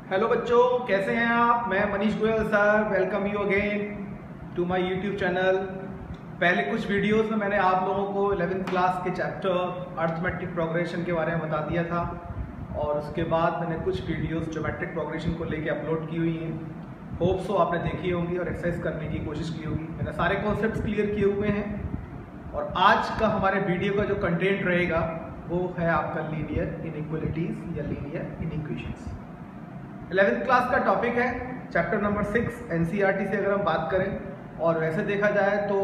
Hello बच्चों, कैसे हैं आप। मैं Manish Goyal sir, welcome you again to my YouTube channel. पहले कुछ वीडियोस में मैंने आप लोगों को 11th क्लास के चैप्टर अर्थमेटिक प्रोग्रेशन के बारे में बता दिया था और उसके बाद मैंने कुछ वीडियोस ज्योमेट्रिक प्रोग्रेशन को लेके अपलोड की हुई हैं। होप सो आपने देखी होंगी और एक्सरसाइज करने की कोशिश की होगी। मैंने सारे कॉन्सेप्ट्स क्लियर किए हुए हैं और आज का हमारे वीडियो का जो कंटेंट रहेगा वो है आपका लीनियर इनइक्वालिटीज या लीनियर इनइक्वेशंस। 11th क्लास का टॉपिक है चैप्टर नंबर 6 एनसीईआरटी से अगर हम बात करें, और वैसे देखा जाए तो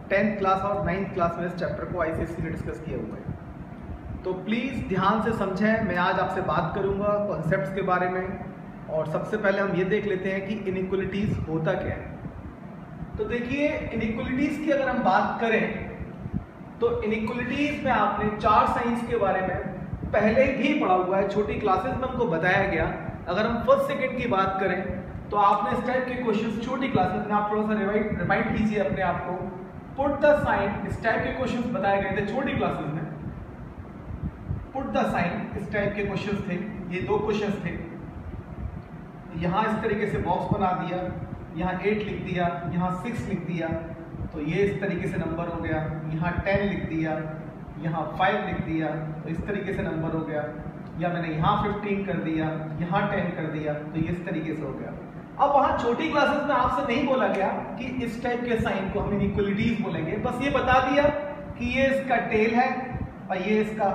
10th क्लास और 9th क्लास में इस चैप्टर को आईसीएसई ने डिस्कस किया हुआ है। तो प्लीज़ ध्यान से समझें। मैं आज आपसे बात करूंगा कॉन्सेप्ट्स के बारे में और सबसे पहले हम ये देख लेते हैं कि इनइक्वालिटीज़ होता क्या है। तो देखिए, इनइक्वालिटीज़ की अगर हम बात करें तो इनइक्वालिटीज़ में आपने 4 साइंस के बारे में पहले भी पढ़ा हुआ है, छोटी क्लासेस में हमको बताया गया। अगर हम फर्स्ट सेकंड की बात करें तो आपने इस टाइप के क्वेश्चंस छोटी क्लासेस में आप थोड़ा सा रिमाइंड कीजिए अपने आप को। पुट द साइन, इस टाइप के क्वेश्चंस बताए गए थे छोटी क्लासेस में। पुट द साइन, इस टाइप के क्वेश्चंस थे। ये 2 क्वेश्चंस थे। यहाँ इस तरीके से बॉक्स बना दिया, यहाँ 8 लिख दिया, यहाँ 6 लिख दिया, तो ये इस तरीके से नंबर हो गया। यहाँ 10 लिख दिया, यहाँ 5 लिख दिया, तो इस तरीके से नंबर हो गया। या मैंने यहाँ 15 कर दिया, यहाँ 10 कर दिया, तो ये इस तरीके से हो गया। अब वहाँ छोटी क्लासेस में आपसे नहीं बोला गया कि इस टाइप के साइन को हम इनइक्वालिटीज बोलेंगे, बस ये बता दिया कि ये इसका टेल है और ये इसका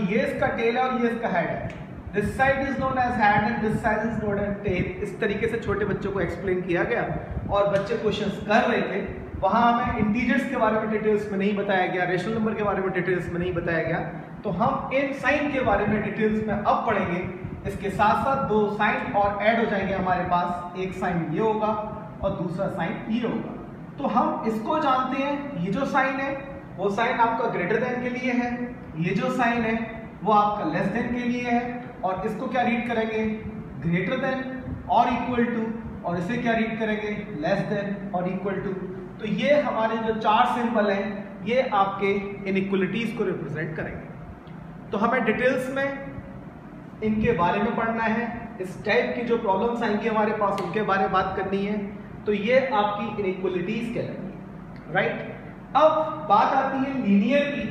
ये इसका टेल है और ये इसका हेड है। This side is known as head and this side is known as tail. इस तरीके से छोटे बच्चों को एक्सप्लेन किया गया और बच्चे क्वेश्चंस कर रहे थे। वहाँ हमें इंटीजर्स के बारे में डिटेल्स में नहीं बताया गया, रेशनल नंबर के बारे में डिटेल्स में नहीं बताया गया। तो हम इन साइन के बारे में डिटेल्स में अब पढ़ेंगे। इसके साथ साथ 2 साइन और ऐड हो जाएंगे हमारे पास। एक साइन ये होगा और दूसरा साइन ये होगा। तो हम इसको जानते हैं, ये जो साइन है वो साइन आपका ग्रेटर देन के लिए है, ये जो साइन है वो आपका लेस देन के लिए है। और इसको क्या रीड करेंगे, ग्रेटर देन और इक्वल टू, और इसे क्या रीड करेंगे, लेस देन और इक्वल टू। तो ये हमारे जो 4 सिंबल हैं ये आपके इनइक्वालिटीज को रिप्रेजेंट करेंगे। तो हमें डिटेल्स में इनके बारे में पढ़ना है। इस टाइप की जो प्रॉब्लम्स आएंगी हमारे पास उनके बारे में बात करनी है। तो ये आपकी इनइक्वालिटीज कहलाएंगी, राइट। अब बात आती है लीनियर की।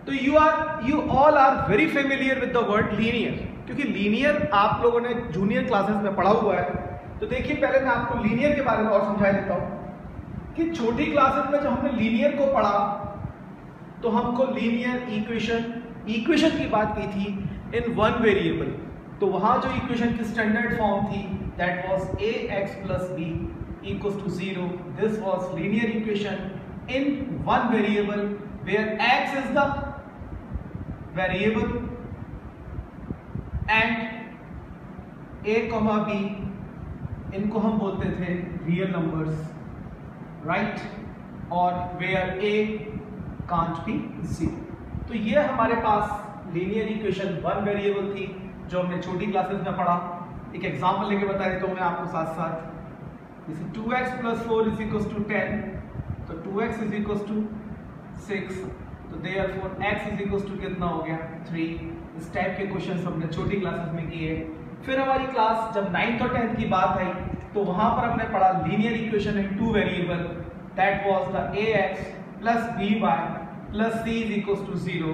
तो you all are very familiar with the word linear, क्योंकि लीनियर आप लोगों ने जूनियर क्लासेस में पढ़ा हुआ है। तो देखिए, पहले मैं आपको लीनियर के बारे में और समझा देता हूं कि छोटी क्लासेस में जब हमने लीनियर को पढ़ा तो हमको लीनियर इक्वेशन की बात की थी इन 1 वेरिएबल। तो वहां जो इक्वेशन की स्टैंडर्ड फॉर्म थी that was ax + b = 0। This was linear equation in 1 variable where x is the variable and a, b इनको हम बोलते थे रियल नंबर्स, राइट, और वेयर a कांट बी 0। तो ये हमारे पास लीनियर इक्वेशन 1 वेरिएबल थी जो हमने छोटी क्लासेस में पढ़ा। एक एग्जांपल लेके बता देता हूं मैं आपको साथ साथ। जैसे 2x + 4 = 10, तो 2x = 6, तो देयरफॉर x कितना हो गया, 3। इस टाइप के क्वेश्चंस हमने छोटी क्लासेस में किए। फिर हमारी क्लास जब 9th और 10th की बात आई तो वहां पर हमने पढ़ा linear equation in 2 variable that was the ax + by + c = 0।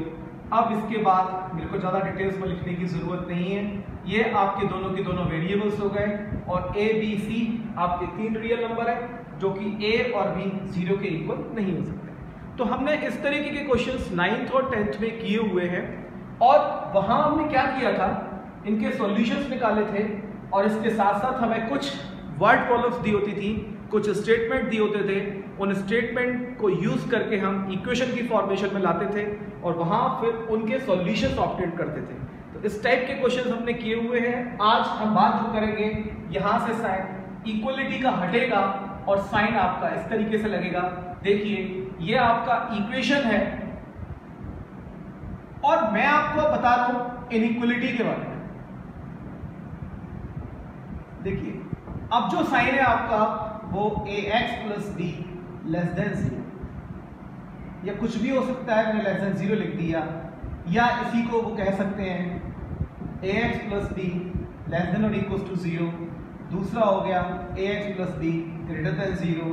अब इसके बाद मेरे को ज़्यादा डिटेल्स में लिखने की ज़रूरत नहीं है। ये आपके दोनों के दोनों वेरिएबल्स हो गए और a, b, c आपके 3 रियल नंबर है जो कि a और b 0 के इक्वल नहीं हो सकते। तो हमने इस तरीके के क्वेश्चंस 9th और 10th में किए हुए हैं और वहाँ हमने क्या किया था, इनके सॉल्यूशंस निकाले थे और इसके साथ साथ हमें कुछ वर्ड प्रॉब्लम्स दी होती थी, कुछ स्टेटमेंट दिए होते थे। उन स्टेटमेंट को यूज करके हम इक्वेशन की फॉर्मेशन में लाते थे और वहां फिर उनके सॉल्यूशंस ऑब्टेन करते थे। तो इस टाइप के क्वेश्चंस हमने किए हुए हैं। आज हम बात जो करेंगे, यहां से साइन इक्वलिटी का हटेगा और साइन आपका इस तरीके से लगेगा। देखिए, ये आपका इक्वेशन है और मैं आपको बता रहा हूं इनइक्वालिटी के बारे में। देखिए, अब जो साइन है आपका वो ax + b <0, या कुछ भी हो सकता है। मैंने <0 लिख दिया, या इसी को वो कह सकते हैं ax plus be less than और इक्वल टू 0, दूसरा हो गया ax plus be greater than 0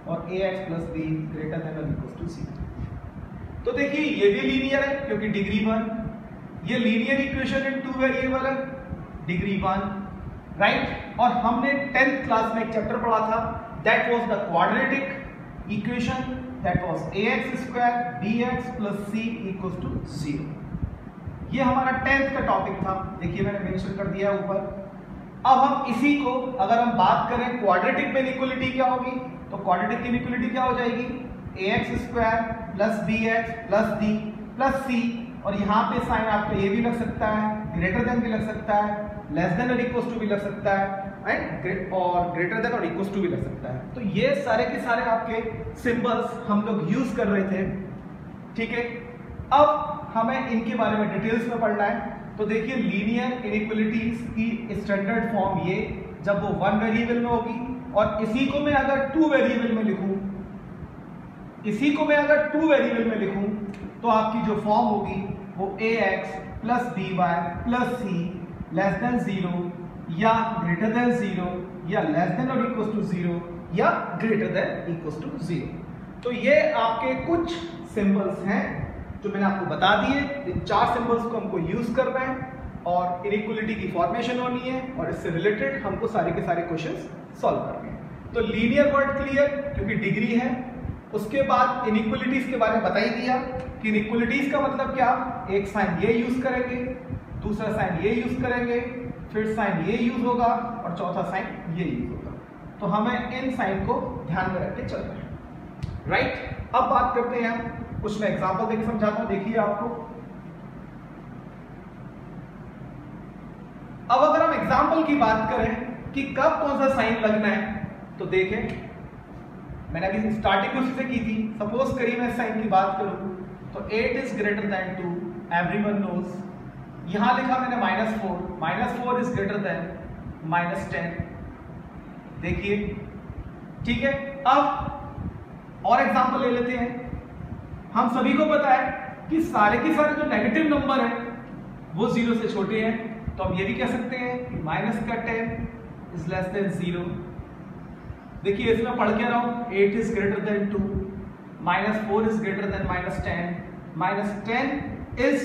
और ax plus be greater than और इक्वल टू 0। तो देखिए ये भी लीनियर है क्योंकि डिग्री 1, ये लीनियर इक्वेशन इन 2 वेरिएबल है, डिग्री 1, राइट। और हमने 10th क्लास में एक चैप्टर पढ़ा था, that was the quadratic equation, that was ax square bx plus c equal to 0। ये हमारा 10th का टॉपिक था, देखिए मैंने मेंशन कर दिया ऊपर। अब हम इसी को अगर हम बात करें क्वाड्रेटिक में इक्वलिटी क्या होगी, तो क्वाड्रेटिक की इक्वलिटी क्या हो जाएगी, ax square plus bx plus d plus c, और यहाँ पे साइन आपका ये भी लग सकता है, ग्रेटर देन भी लग सकता है, लेस देन और इक्वल टू भी लग सकता है, एंड और ग्रेटर देन और इक्वल टू भी लग सकता है। तो ये सारे के सारे आपके सिंबल्स हम लोग यूज कर रहे थे, ठीक है। अब हमें इनके बारे में डिटेल्स में पढ़ना है। तो देखिए लीनियर इनइक्वालिटीज की स्टैंडर्ड फॉर्म ये, जब वो 1 वेरिएबल में होगी, और इसी को मैं अगर 2 वेरिएबल में लिखूं, इसी को मैं अगर 2 वेरिएबल में लिखूं, तो आपकी जो फॉर्म होगी वो ax plus by plus c less than 0 या ग्रेटर देन 0 या लेस देन और इक्वल टू 0 या ग्रेटर देन इक्वल टू 0। तो ये आपके कुछ सिंबल्स हैं जो मैंने आपको बता दिए। इन 4 सिंबल्स को हमको यूज करना है और इनइक्वालिटी की फॉर्मेशन होनी है, और इससे रिलेटेड हमको सारे के सारे क्वेश्चंस सॉल्व करने हैं। तो लीनियर वर्ड क्लियर क्योंकि डिग्री है। उसके बाद इनइक्वालिटीज के बारे में बता ही दिया कि इनइक्वालिटीज का मतलब क्या, एक साइन ये यूज करेंगे, दूसरा साइन ये यूज करेंगे, फिर साइन ये यूज होगा और चौथा साइन ये यूज होगा। तो हमें इन साइन को ध्यान में रख के चलना है, राइट। अब बात करते हैं हम, कुछ मैं एग्जांपल देके समझाता हूं, देखिए आपको। अब अगर हम एग्जांपल की बात करें कि कब कौन सा साइन लगना है, तो देखें मैंने अभी स्टार्टिंग में उससे की थी। सपोज करिए मैं साइन की बात करूं तो 8 is greater than 2, everyone knows. यहां लिखा मैंने -4 इज ग्रेटर देन -10, देखिए, ठीक है। अब और एग्जांपल ले लेते हैं। हम सभी को पता है कि सारे के सारे जो नेगेटिव नंबर है वो 0 से छोटे हैं, तो हम ये भी कह सकते हैं कि -10 इज लेस देन 0। देखिए इसमें पढ़ के रहा हूं, 8 is greater than 2, -4 is greater then -10, -10 is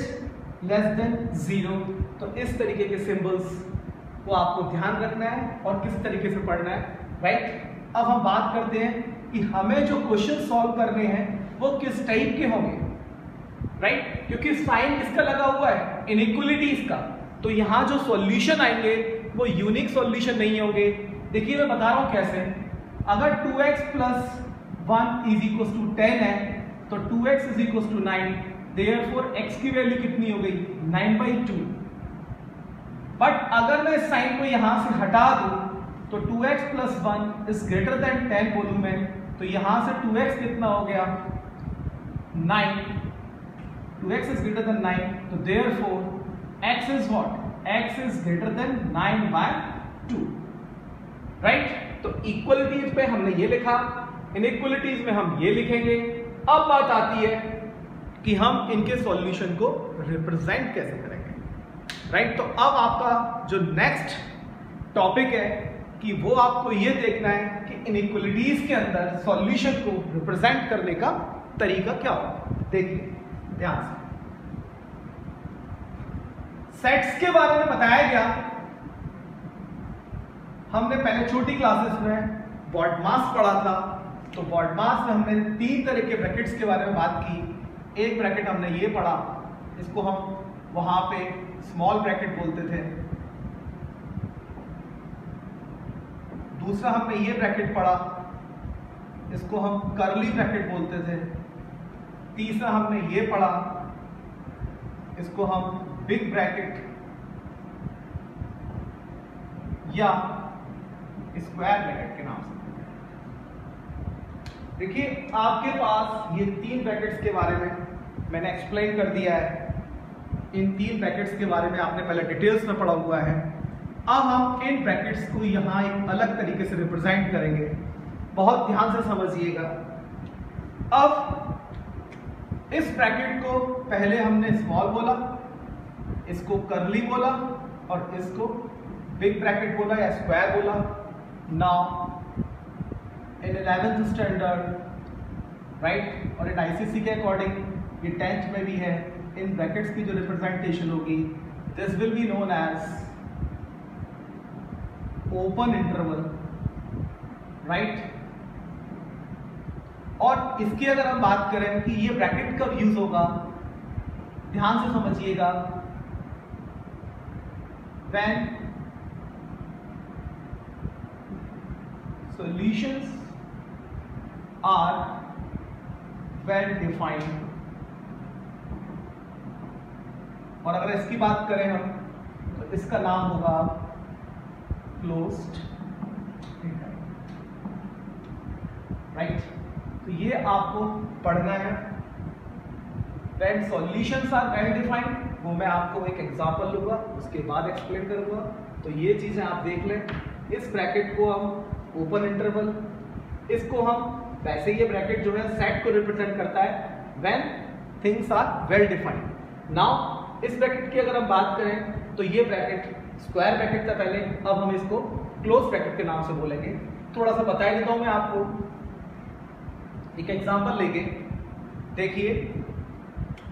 less than 0। तो इस तरीके के सिंबल्स को आपको ध्यान रखना है और किस तरीके से पढ़ना है, राइट। अब हम बात करते हैं कि हमें जो क्वेश्चन सॉल्व करने हैं वो किस टाइप के होंगे, राइट, क्योंकि साइन किसका लगा हुआ है, इनइक्वालिटीज का। तो यहां जो सॉल्यूशन आएंगे वो यूनिक सॉल्यूशन नहीं होंगे। देखिए मैं बता रहा हूं कैसे। अगर 2x plus 1 is equal to 10 है तो 2x is equal to 9, therefore x की वैल्यू कितनी हो गई, 9/2। बट अगर मैं इस साइन को यहां से हटा दूं तो 2x plus 1 is greater then 10 बोलूं मैं, तो यहां से 2x कितना हो गया, 9। 2x इज ग्रेटर देन 9, तो therefore x is what, x is greater then 9/2, right. तो इक्वलिटीज पे हमने ये लिखा, इनइक्वालिटीज में हम ये लिखेंगे। अब बात आती है कि हम इनके सॉल्यूशन को रिप्रेजेंट कैसे करेंगे, राइट। तो अब आपका जो नेक्स्ट टॉपिक है कि वो आपको ये देखना है कि इनइक्वालिटीज के अंदर सॉल्यूशन को रिप्रेजेंट करने का तरीका क्या होगा। देखिए ध्यान से, सेट्स के बारे में बताया गया। हमने पहले छोटी क्लासेस में बॉडमास पढ़ा था, तो बॉडमास में हमने 3 तरह के ब्रैकेट्स के बारे में बात की। एक ब्रैकेट हमने ये पढ़ा, इसको हम वहां पे स्मॉल ब्रैकेट बोलते थे। दूसरा हमने ये ब्रैकेट पढ़ा, इसको हम कर्ली ब्रैकेट बोलते थे। तीसरा हमने ये पढ़ा, इसको हम बिग ब्रैकेट या स्क्वायर ब्रैकेट के नाम से। देखिए आपके पास ये 3 ब्रैकेट्स के बारे में मैंने एक्सप्लेन कर दिया है। इन 3 ब्रैकेट्स के बारे में आपने पहले डिटेल्स में पढ़ा हुआ है। अब हम इन ब्रैकेट्स को यहाँ एक अलग तरीके से रिप्रेजेंट करेंगे, बहुत ध्यान से समझिएगा। अब इस ब्रैकेट को पहले हमने स्मॉल बोला, इसको करली बोला और इसको बिग ब्रैकेट बोला या स्क्वायर बोला। Now in 11th standard right, और इन आईसीसी के अकॉर्डिंग ये 10th में भी है, इन ब्रैकेट्स की जो रिप्रेजेंटेशन होगी this will be known as open interval right. और इसकी अगर हम बात करें कि ये ब्रैकेट कब यूज होगा, ध्यान से समझिएगा, when solutions are well defined। और अगर इसकी बात करें हम तो इसका नाम होगा क्लोज्ड राइट। तो ये आपको पढ़ना है। When solutions are well defined, वो मैं आपको एक एग्जांपल लूंगा, उसके बाद एक्सप्लेन करूंगा। तो ये चीजें आप देख लें। इस ब्रैकेट को हम ओपन इंटरवल, इसको हम वैसे ये ब्रैकेट जो है सेट को रिप्रेजेंट करता है when things are well defined। Now इस ब्रैकेट की अगर हम बात करें तो ये ब्रैकेट स्क्वायर ब्रैकेट था पहले, अब हम इसको क्लोज ब्रैकेट के नाम से बोलेंगे। थोड़ा सा बता देता हूं मैं आपको एक एग्जांपल लेके। देखिए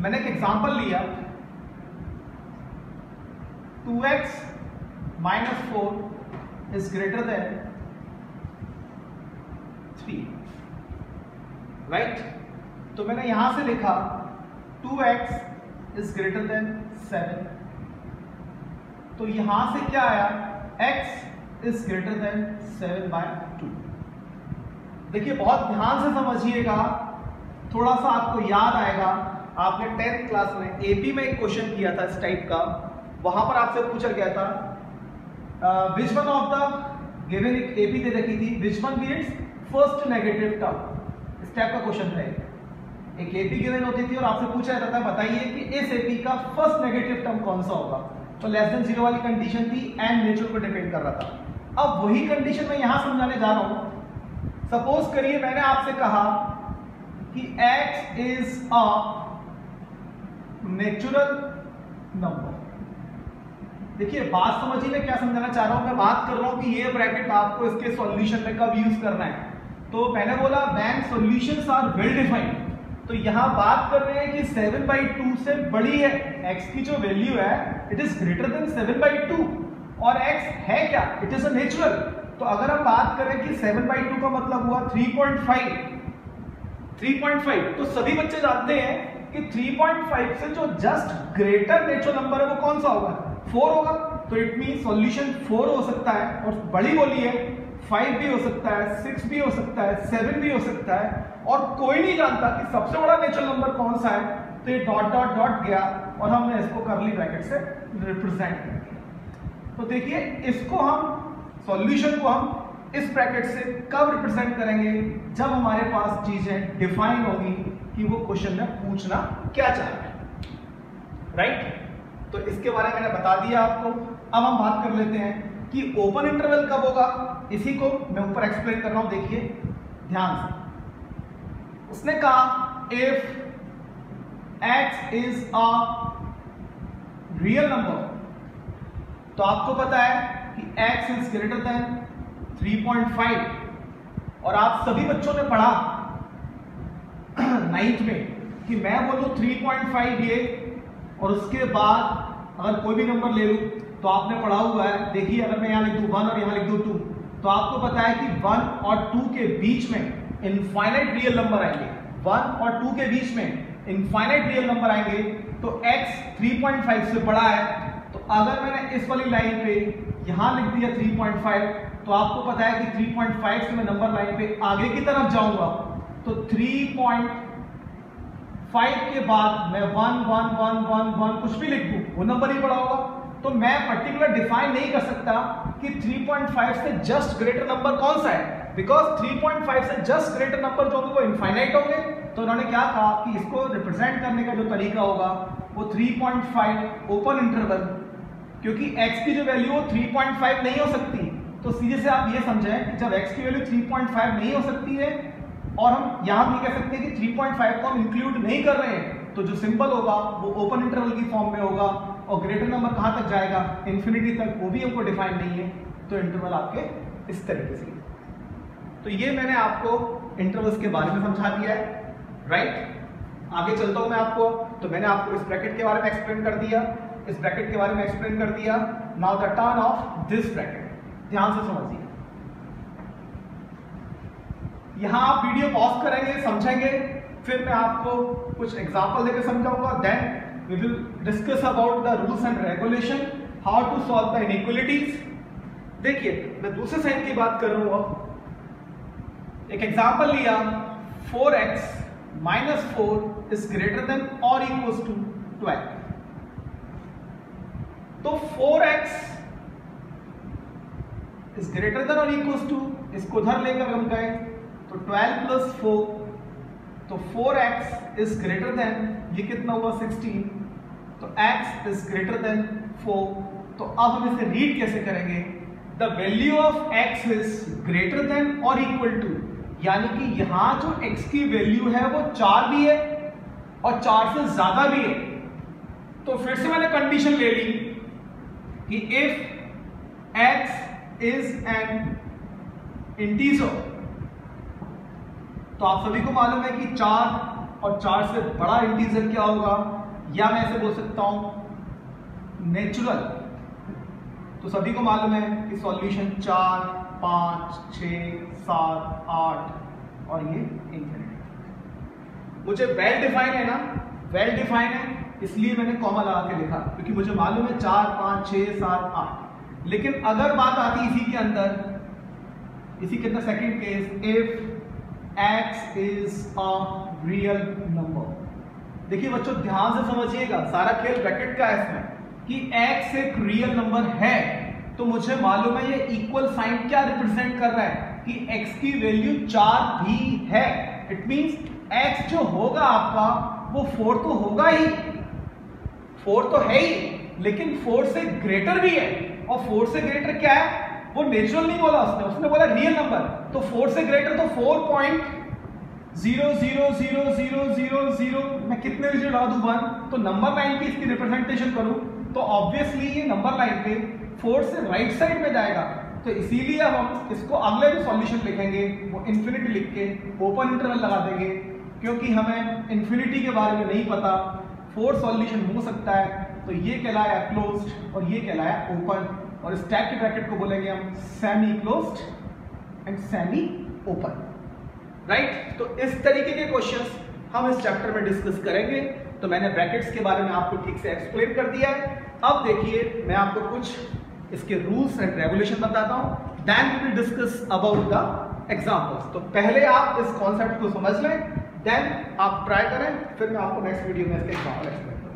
मैंने एक एग्जांपल लिया 2x - 4 is greater then 3 right. तो मैंने यहां से लिखा 2x इज ग्रेटर देन 7। तो यहां से क्या आया, x इज ग्रेटर देन 7/2। देखिए बहुत ध्यान से समझिएगा, थोड़ा सा आपको याद आएगा, आपने 10th क्लास में एपी में एक क्वेश्चन किया था इस टाइप का। वहां पर आपसे पूछा गया था which one of the given, एक एपी दे रखी थी, which one be its first negative term. इस टाइप का क्वेश्चन था। एक एपी गिवन होती थी और आपसे पूछा जाता था बताइए कि इस एपी का फर्स्ट नेगेटिव टर्म कौन सा होगा। तो लेस देन 0 वाली कंडीशन थी, एंड नेचर को डिपेंड कर रहा था। अब वही कंडीशन मैं यहां समझाने जा रहा हूं। सपोज करिए मैंने आपसे कहा कि x is a natural number. देखिए बात समझिए मैं क्या समझाना चाह रहा हूं। मैं बात कर रहा हूं कि ये ब्रैकेट आपको इसके सॉल्यूशन में कब यूज करना है। तो मैंने बोला when solutions are well defined, तो यहां बात कर रहे हैं कि 7/2 से बड़ी है x की जो वैल्यू है, इट इज ग्रेटर देन 7/2। और x है क्या, इट इज अ नेचुरल। तो अगर हम बात करें कि 7/2 का मतलब हुआ 3.5, तो सभी बच्चे जानते हैं कि 3.5 से जो जस्ट ग्रेटर नेचुरल नंबर है वो कौन सा होगा, 4 होगा। तो इट मीन सॉल्यूशन 4 हो सकता है, और बड़ी बोली है 5 भी हो सकता है, 6 भी हो सकता है, 7 भी हो सकता है, और कोई नहीं जानता कि सबसे बड़ा नेचुरल नंबर कौन सा है। तो ये डॉट डॉट डॉट गया और हमने इसको करली ब्रैकेट से रिप्रेजेंट कर दिया। तो देखिए इसको हम सॉल्यूशन को हम इस ब्रैकेट से कब रिप्रेजेंट करेंगे, जब हमारे पास चीजें डिफाइन होगी कि वो क्वेश्चन में पूछना क्या चाह रहा है राइट। तो इसके बारे में मैंने बता दिया आपको। अब हम बात कर लेते हैं कि ओपन इंटरवल कब होगा। इसी को मैं ऊपर एक्सप्लेन कर रहा हूं, देखिए ध्यान से। उसने कहा if x is a real number, तो आपको पता है कि x इज ग्रेटर देन 3.5। और आप सभी बच्चों ने पढ़ा 9th में कि मैं बोलूं 3.5 ये, और उसके बाद अगर कोई भी नंबर ले लूं तो आपने पढ़ा हुआ है। देखिए अगर मैं यहां लिख दूं 1 और यहां लिख दूं 2, तो आपको पता है कि 1 और 2 के बीच में इनफाइनाइट रियल नंबर आएंगे। 1 और 2 के बीच में इनफाइनाइट रियल नंबर आएंगे। तो x 3.5 से बड़ा है। तो अगर मैंने इस वाली लाइन पे यहां लिख दिया 3.5, तो आपको पता है कि 3.5 से मैं नंबर लाइन पे आगे की तरफ जाऊंगा, तो 3.5 के बाद मैं 1 1 1 1 1 कुछ भी लिख दूं, वो नंबर ही बड़ा होगा। तो मैं पर्टिकुलर डिफाइन नहीं कर सकता कि 3.5 से जस्ट ग्रेटर नंबर कौन सा है, बिकॉज 3.5 से जस्ट ग्रेटर नंबर जो होंगे वो इनफाइनाइट होंगे। तो उन्होंने क्या कहा कि इसको रिप्रेजेंट करने का जो तरीका होगा वो 3.5 ओपन इंटरवल, क्योंकि x की जो वैल्यू 3.5 नहीं हो सकती। तो सीधे से आप ये समझें कि जब x की वैल्यू 3.5 नहीं हो सकती है, और हम यहां भी कह सकते हैं कि 3.5 को हम इंक्लूड नहीं कर रहे हैं, तो जो सिंबल होगा वो ओपन इंटरवल की फॉर्म में होगा। और ग्रेटर नंबर कहाँ तक जाएगा, इन्फिनिटी तक, वो भी हमको डिफाइन नहीं है। तो इंटरवल आपके इस तरीके से। तो ये मैंने आपको इंटरवल्स के बारे में समझा दिया है, राइट। आगे चलता हूं मैं आपको। तो मैंने आपको इस ब्रैकेट के बारे में एक्सप्लेन कर दिया, इस ब्रैकेट के बारे में एक्सप्लेन कर दिया। Now the turn off this bracket, ध्यान से समझिए। यहां आप वीडियो पॉज करेंगे, समझेंगे, फिर मैं आपको कुछ एग्जांपल देकर समझाऊंगा। Then we will discuss about the rules and regulation, how to solve the inequalities. देखिए मैं दूसरे साइन की बात कर रहा हूं। अब एक एग्जांपल लिया, 4x minus 4 is greater than or equals to 12। तो 4x is greater than or equals to, इसको उधर लेकर हम गए तो 12 plus 4, तो 4x is greater than, ये कितना हुआ 16, तो x is greater than 4। तो अब हम इसे रीड कैसे करेंगे, the value of x is greater than or equal to, यानी कि यहां जो x की वैल्यू है वो 4 भी है और 4 से ज्यादा भी है। तो फिर से मैंने कंडीशन ले ली कि if x is an integer, तो आप सभी को मालूम है कि 4 और 4 से बड़ा इंटीजर क्या होगा, या मैं ऐसे बोल सकता हूं नेचुरल। तो सभी को मालूम है कि सॉल्यूशन 4, 5, 6, 7, 8 और ये इंफिनिटी। मुझे वेल डिफाइन है ना, वेल डिफाइन है, इसलिए मैंने कॉमा लगा के लिखा, क्योंकि मुझे मालूम है 4, 5, 6, 7, 8। लेकिन अगर बात आती इसी के अंदर second case, if x is a real number. देखिए बच्चों ध्यान से समझिएगा, सारा खेल ब्रैकेट का है इसमें, कि x एक रियल नंबर है तो मुझे मालूम है ये इक्वल साइन क्या रिप्रेजेंट कर रहा है कि x की वैल्यू 4 भी है। इट मींस x जो होगा आपका वो 4 तो होगा ही, 4 तो है ही, लेकिन 4 से ग्रेटर भी है। और 4 से ग्रेटर क्या है, वो नेचुरल नहीं बोला उसने बोला रियल नंबर। तो 4 से ग्रेटर तो 4.0000000, मैं कितने डिजिट लगा दूं 1, तो नंबर लाइन की इसकी रिप्रेजेंटेशन करूं तो ऑब्वियसली ये नंबर लाइन पे 4 से राइट साइड में जाएगा। तो इसीलिए अब हम इसको अगले जो सॉल्यूशन लिखेंगे वो इन्फिनिटी लिख के ओपन इंटरवल लगा देंगे, क्योंकि हमें इन्फिनिटी के बारे में नहीं पता। 4 सॉल्यूशन हो सकता है, तो ये कहलाया क्लोज्ड और ये कहलाया ओपन, और स्टैक्ड ब्रैकेट को बोलेंगे हम semi closed end semi open, right. तो इस तरीके के क्वेश्चंस हम इस चैप्टर में डिस्कस करेंगे। तो मैंने ब्रैकेट्स के बारे में आपको ठीक से एक्सप्लेन कर दिया है। अब देखिए मैं आपको कुछ इसके रूल्स एंड रेगुलेशन बताता हूं, then we will discuss about the examples. तो पहले आप इस कॉन्सेप्ट को समझ लें, देन आप ट्राई करें, फिर मैं आपको नेक्स्ट वीडियो में इसके एग्जांपल एक्सप्लेन करूंगा।